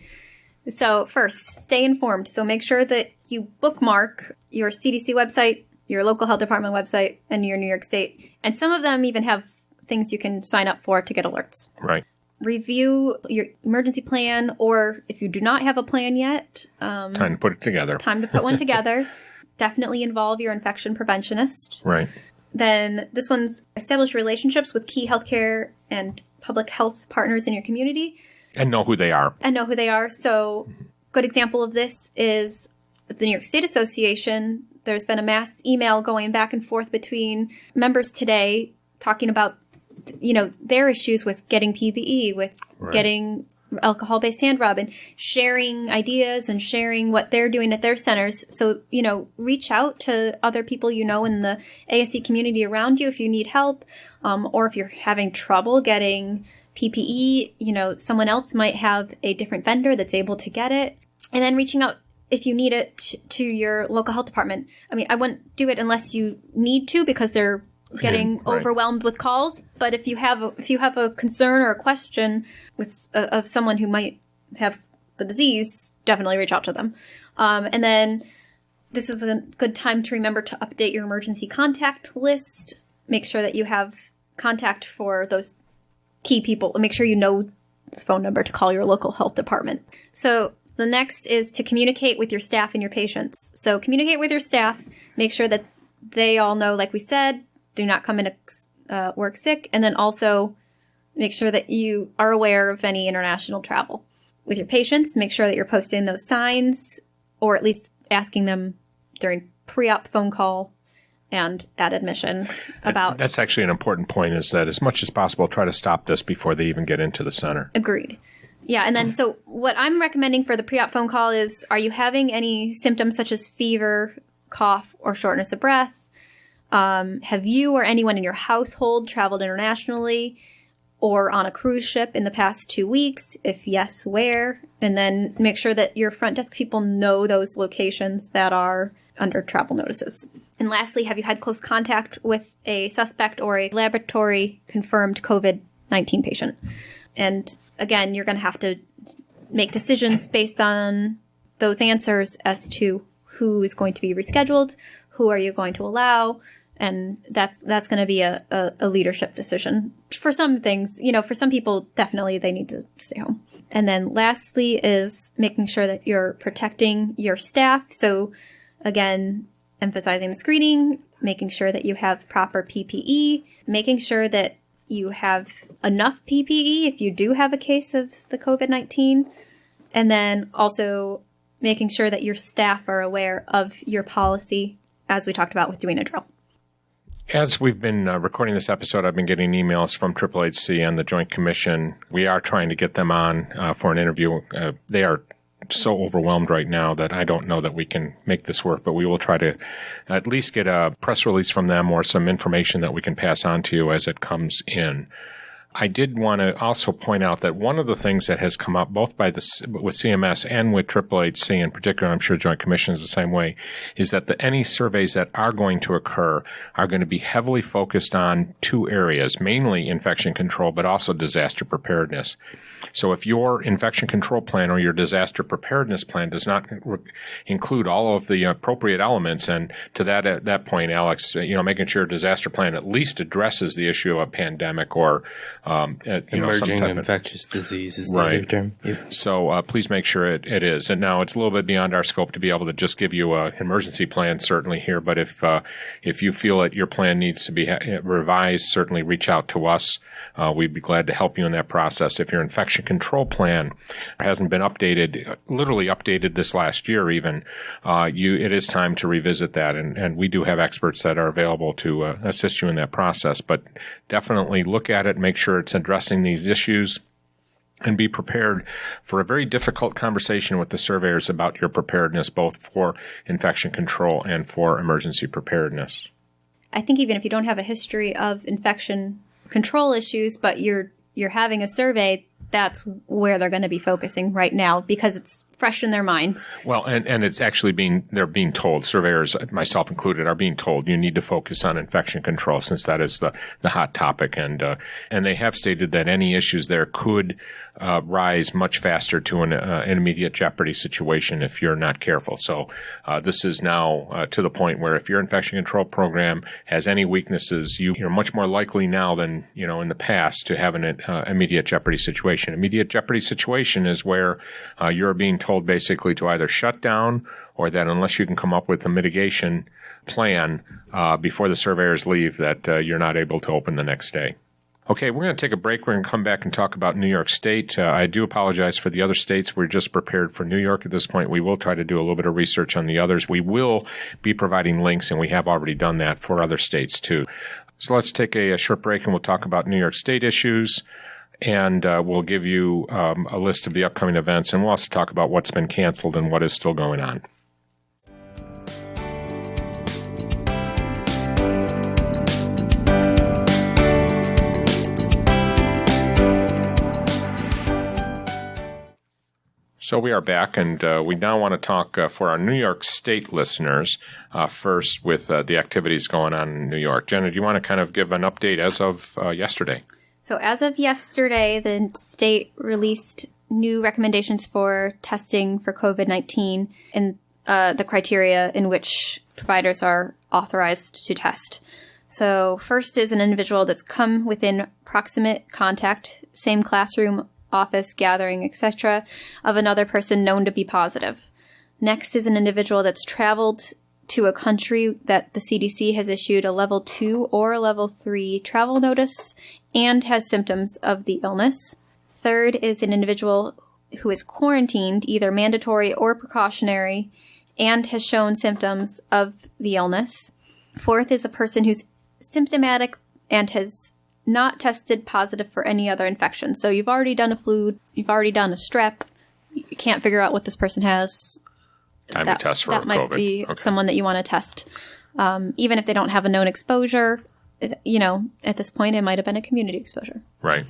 So first, stay informed. So make sure that you bookmark your CDC website, your local health department website, and your New York State. And some of them even have things you can sign up for to get alerts. Right. Review your emergency plan, or if you do not have a plan yet, time to put it together. Time to put one together. Definitely involve your infection preventionist. Right. Then this one's establish relationships with key healthcare and public health partners in your community. And know who they are. So good example of this is the New York State Association. There's been a mass email going back and forth between members today talking about, their issues with getting PPE, with getting alcohol-based hand rub, and sharing ideas and sharing what they're doing at their centers. So, reach out to other people in the ASC community around you if you need help, or if you're having trouble getting PPE, someone else might have a different vendor that's able to get it. And then reaching out if you need it to your local health department. I mean, I wouldn't do it unless you need to because they're getting overwhelmed with calls. But if you have a concern or a question with of someone who might have the disease, definitely reach out to them. And then this is a good time to remember to update your emergency contact list. Make sure that you have contact for those key people. Make sure you know the phone number to call your local health department. So the next is to communicate with your staff and your patients. So communicate with your staff. Make sure that they all know, like we said, do not come into work sick. And then also make sure that you are aware of any international travel. With your patients, make sure that you're posting those signs, or at least asking them during pre-op phone call and at admission about... That's actually an important point, is that as much as possible, try to stop this before they even get into the center. Agreed. Yeah, and then so what I'm recommending for the pre-op phone call is, are you having any symptoms such as fever, cough, or shortness of breath? Have you or anyone in your household traveled internationally or on a cruise ship in the past 2 weeks? If yes, where? And then make sure that your front desk people know those locations that are under travel notices. And lastly, have you had close contact with a suspect or a laboratory-confirmed COVID-19 patient? And again, you're going to have to make decisions based on those answers as to who is going to be rescheduled, who are you going to allow, and that's going to be a leadership decision. For some things, for some people, definitely they need to stay home. And then lastly is making sure that you're protecting your staff. So again, emphasizing the screening, making sure that you have proper PPE, making sure that you have enough PPE if you do have a case of the COVID-19, and then also making sure that your staff are aware of your policy, as we talked about with doing a drill. As we've been recording this episode, I've been getting emails from HHC and the Joint Commission. We are trying to get them on for an interview. They are so overwhelmed right now that I don't know that we can make this work, but we will try to at least get a press release from them or some information that we can pass on to you as it comes in. I did want to also point out that one of the things that has come up both with CMS and with HHC in particular, I'm sure Joint Commission is the same way, is that any surveys that are going to occur are going to be heavily focused on two areas, mainly infection control, but also disaster preparedness. So if your infection control plan or your disaster preparedness plan does not include all of the appropriate elements, and to at that point, Alex, making sure your disaster plan at least addresses the issue of a pandemic or emerging infectious disease is the new term. Yep. So please make sure it is. And now it's a little bit beyond our scope to be able to just give you an emergency plan certainly here. But if you feel that your plan needs to be revised, certainly reach out to us. We'd be glad to help you in that process. If your infection control plan hasn't been literally updated this last year even, it is time to revisit that. And we do have experts that are available to assist you in that process. But definitely look at it, make sure it's addressing these issues, and be prepared for a very difficult conversation with the surveyors about your preparedness, both for infection control and for emergency preparedness. I think even if you don't have a history of infection control issues, but you're having a survey, that's where they're going to be focusing right now because it's fresh in their minds. Well, and it's actually they're being told, surveyors, myself included, are being told you need to focus on infection control since that is the hot topic. And they have stated that any issues there could rise much faster to an immediate jeopardy situation if you're not careful. So this is now to the point where if your infection control program has any weaknesses, you're much more likely now than in the past to have an immediate jeopardy situation. Immediate jeopardy situation is where you're being told basically to either shut down or that unless you can come up with a mitigation plan before the surveyors leave, that you're not able to open the next day. Okay, we're going to take a break. We're going to come back and talk about New York State. I do apologize for the other states. We're just prepared for New York at this point. We will try to do a little bit of research on the others. We will be providing links, and we have already done that for other states too. So let's take a short break, and we'll talk about New York State issues. And we'll give you a list of the upcoming events, and we'll also talk about what's been canceled and what is still going on. So we are back, and we now want to talk for our New York State listeners first with the activities going on in New York. Jenna, do you want to kind of give an update as of yesterday? So as of yesterday, the state released new recommendations for testing for COVID-19 and the criteria in which providers are authorized to test. So first is an individual that's come within proximate contact, same classroom, office, gathering, etc., of another person known to be positive. Next is an individual that's traveled to a country that the CDC has issued a level 2 or a level 3 travel notice and has symptoms of the illness. Third is an individual who is quarantined, either mandatory or precautionary, and has shown symptoms of the illness. Fourth is a person who's symptomatic and has not tested positive for any other infection. So you've already done a flu, you've already done a strep, you can't figure out what this person has. Time to test for that COVID. Might be someone that you want to test. Even if they don't have a known exposure, at this point, it might have been a community exposure. Right.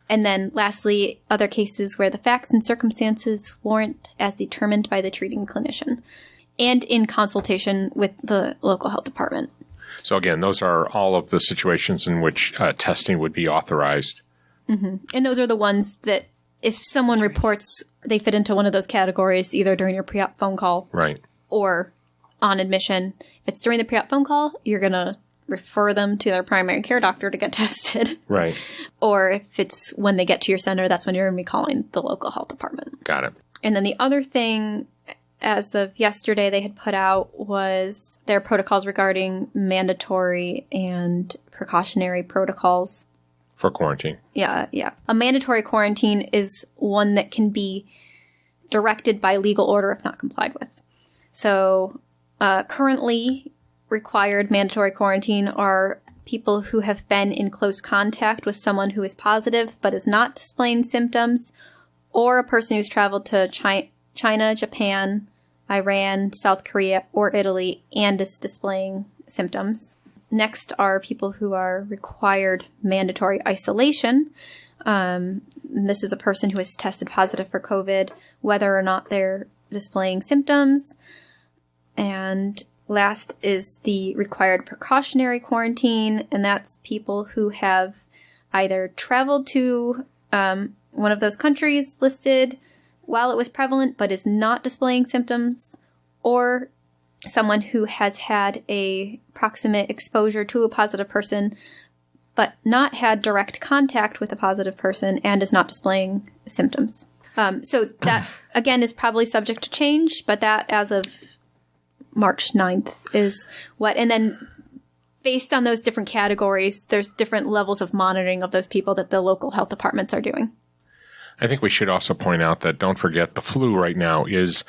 And then lastly, other cases where the facts and circumstances warrant as determined by the treating clinician. and in consultation with the local health department. So again, those are all of the situations in which testing would be authorized. Mm-hmm. And those are the ones that if someone reports they fit into one of those categories, either during your pre-op phone call or on admission. If it's during the pre-op phone call, you're going to refer them to their primary care doctor to get tested. Right. Or if it's when they get to your center, that's when you're going to be calling the local health department. Got it. And then the other thing, as of yesterday, they had put out was their protocols regarding mandatory and precautionary protocols. For quarantine. Yeah. A mandatory quarantine is one that can be directed by legal order if not complied with. So currently required mandatory quarantine are people who have been in close contact with someone who is positive but is not displaying symptoms, or a person who's traveled to China, Japan, Iran, South Korea, or Italy and is displaying symptoms. Next are people who are required mandatory isolation. This is a person who has tested positive for COVID, whether or not they're displaying symptoms. And last is the required precautionary quarantine, and that's people who have either traveled to one of those countries listed while it was prevalent but is not displaying symptoms, or someone who has had a proximate exposure to a positive person but not had direct contact with a positive person and is not displaying symptoms. So that, again, is probably subject to change, but that, as of March 9th, is what. And then based on those different categories, there's different levels of monitoring of those people that the local health departments are doing. I think we should also point out that don't forget the flu right now is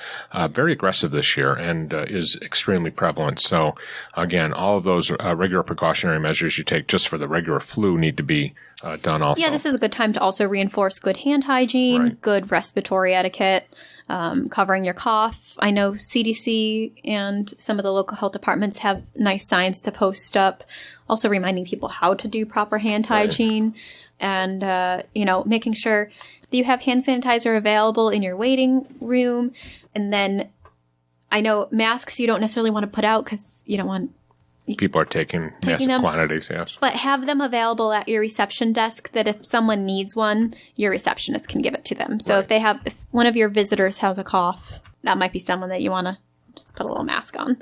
very aggressive this year and is extremely prevalent. So again, all of those regular precautionary measures you take just for the regular flu need to be done also. Yeah, this is a good time to also reinforce good hand hygiene, good respiratory etiquette, covering your cough. I know CDC and some of the local health departments have nice signs to post up, also reminding people how to do proper hand hygiene and, making sure that you have hand sanitizer available in your waiting room. And then I know masks you don't necessarily want to put out because you don't want... People are taking massive quantities, yes. But have them available at your reception desk that if someone needs one, your receptionist can give it to them. So if one of your visitors has a cough, that might be someone that you want to just put a little mask on.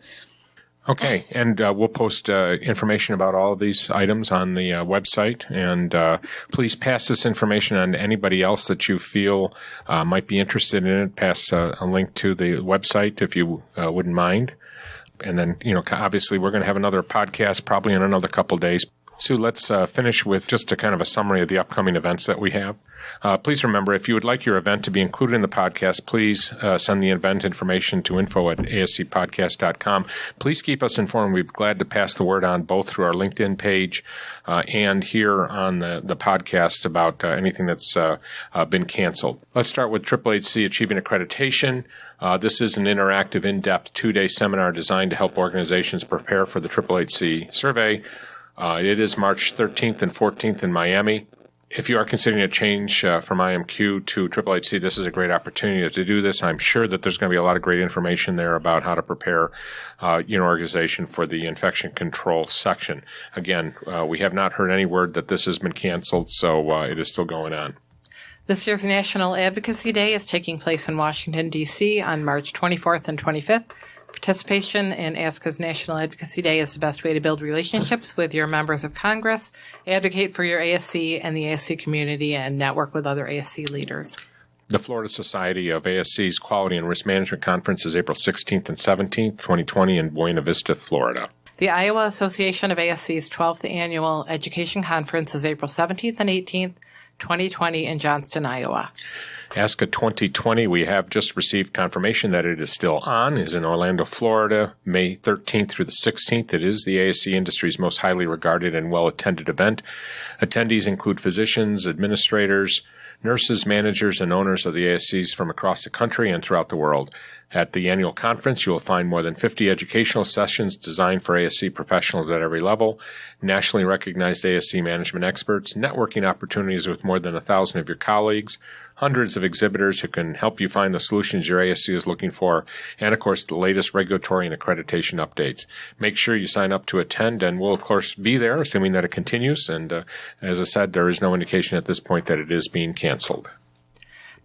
Okay, and we'll post information about all of these items on the website, and please pass this information on to anybody else that you feel might be interested in it. Pass a link to the website if you wouldn't mind. And then, obviously we're going to have another podcast probably in another couple of days. Sue, let's finish with just a kind of a summary of the upcoming events that we have. Please remember, if you would like your event to be included in the podcast, please send the event information to info@ascpodcast.com. Please keep us informed. We'd be glad to pass the word on both through our LinkedIn page and here on the podcast about anything that's been canceled. Let's start with HHHC Achieving Accreditation. This is an interactive, in-depth 2-day seminar designed to help organizations prepare for the HHHC survey. It is March 13th and 14th in Miami. If you are considering a change from IMQ to HHHC, this is a great opportunity to do this. I'm sure that there's going to be a lot of great information there about how to prepare your organization for the infection control section. Again, we have not heard any word that this has been canceled, so it is still going on. This year's National Advocacy Day is taking place in Washington, D.C. on March 24th and 25th. Participation in ASCA's National Advocacy Day is the best way to build relationships with your members of Congress, advocate for your ASC and the ASC community, and network with other ASC leaders. The Florida Society of ASC's Quality and Risk Management Conference is April 16th and 17th, 2020 in Buena Vista, Florida. The Iowa Association of ASC's 12th Annual Education Conference is April 17th and 18th, 2020 in Johnston, Iowa. ASCA 2020, we have just received confirmation that it is still on, is in Orlando, Florida, May 13th through the 16th. It is the ASC industry's most highly regarded and well-attended event. Attendees include physicians, administrators, nurses, managers, and owners of the ASCs from across the country and throughout the world. At the annual conference, you will find more than 50 educational sessions designed for ASC professionals at every level, nationally recognized ASC management experts, networking opportunities with more than 1,000 of your colleagues, hundreds of exhibitors who can help you find the solutions your ASC is looking for, and of course the latest regulatory and accreditation updates. Make sure you sign up to attend, and we'll of course be there, assuming that it continues. And as I said, there is no indication at this point that it is being canceled.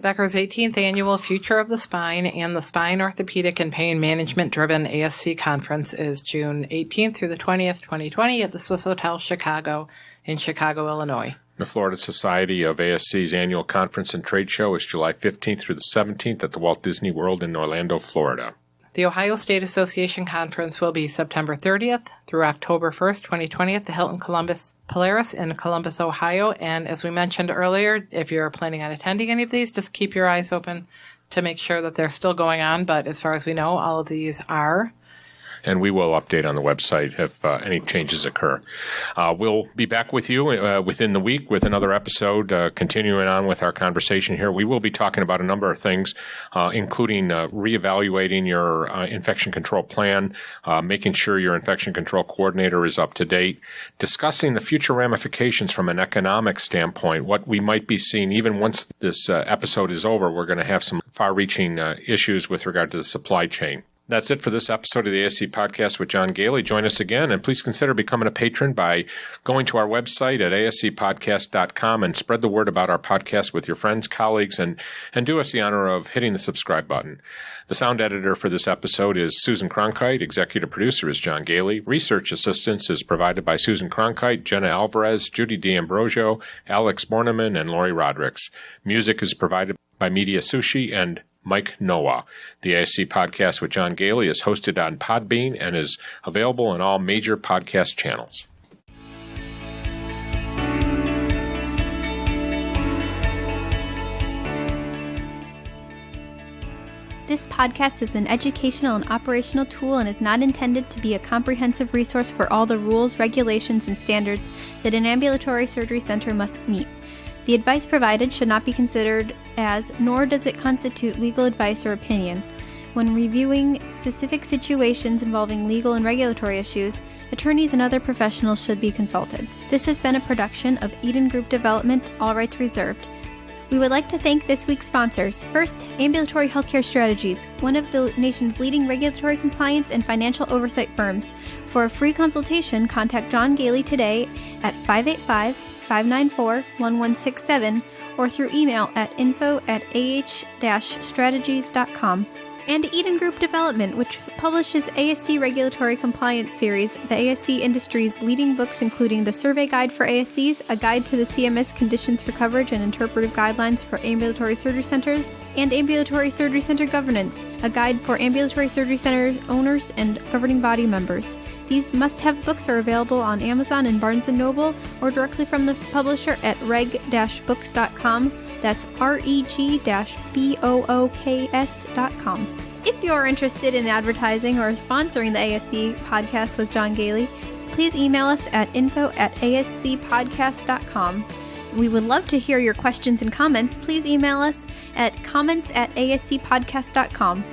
Becker's 18th Annual Future of the Spine and the Spine Orthopedic and Pain Management Driven ASC Conference is June 18th through the 20th, 2020 at the Swiss Hotel Chicago in Chicago, Illinois. The Florida Society of ASC's annual conference and trade show is July 15th through the 17th at the Walt Disney World in Orlando, Florida. The Ohio State Association Conference will be September 30th through October 1st, 2020 at the Hilton Polaris in Columbus, Ohio. And as we mentioned earlier, if you're planning on attending any of these, just keep your eyes open to make sure that they're still going on. But as far as we know, all of these are. And we will update on the website if any changes occur. We'll be back with you within the week with another episode, continuing on with our conversation here. We will be talking about a number of things, including reevaluating your infection control plan, making sure your infection control coordinator is up to date, discussing the future ramifications from an economic standpoint, what we might be seeing even once this episode is over. We're going to have some far-reaching issues with regard to the supply chain. That's it for this episode of the ASC Podcast with John Goehle. Join us again, and please consider becoming a patron by going to our website at ascpodcast.com and spread the word about our podcast with your friends, colleagues, and do us the honor of hitting the subscribe button. The sound editor for this episode is Susan Cronkite. Executive producer is John Goehle. Research assistance is provided by Susan Cronkite, Jenna Alvarez, Judy D'Ambrosio, Alex Borneman, and Lori Rodericks. Music is provided by Media Sushi and Mike Noah. The ASC Podcast with John Goehle is hosted on Podbean and is available on all major podcast channels. This podcast is an educational and operational tool and is not intended to be a comprehensive resource for all the rules, regulations, and standards that an ambulatory surgery center must meet. The advice provided should not be considered as, nor does it constitute legal advice or opinion. When reviewing specific situations involving legal and regulatory issues, attorneys and other professionals should be consulted. This has been a production of Eden Group Development, all rights reserved. We would like to thank this week's sponsors. First, Ambulatory Healthcare Strategies, one of the nation's leading regulatory compliance and financial oversight firms. For a free consultation, contact John Goehle today at 585-594-1167 or through email at info@ah-strategies.com. And Eden Group Development, which publishes ASC Regulatory Compliance Series, the ASC industry's leading books including the Survey Guide for ASCs, a guide to the CMS Conditions for Coverage and Interpretive Guidelines for Ambulatory Surgery Centers, and Ambulatory Surgery Center Governance, a guide for ambulatory surgery center owners and governing body members. These must-have books are available on Amazon and Barnes & Noble or directly from the publisher at reg-books.com. That's reg-books.com. If you are interested in advertising or sponsoring the ASC Podcast with John Goehle, please email us at info@ascpodcast.com. We would love to hear your questions and comments. Please email us at comments@ascpodcast.com.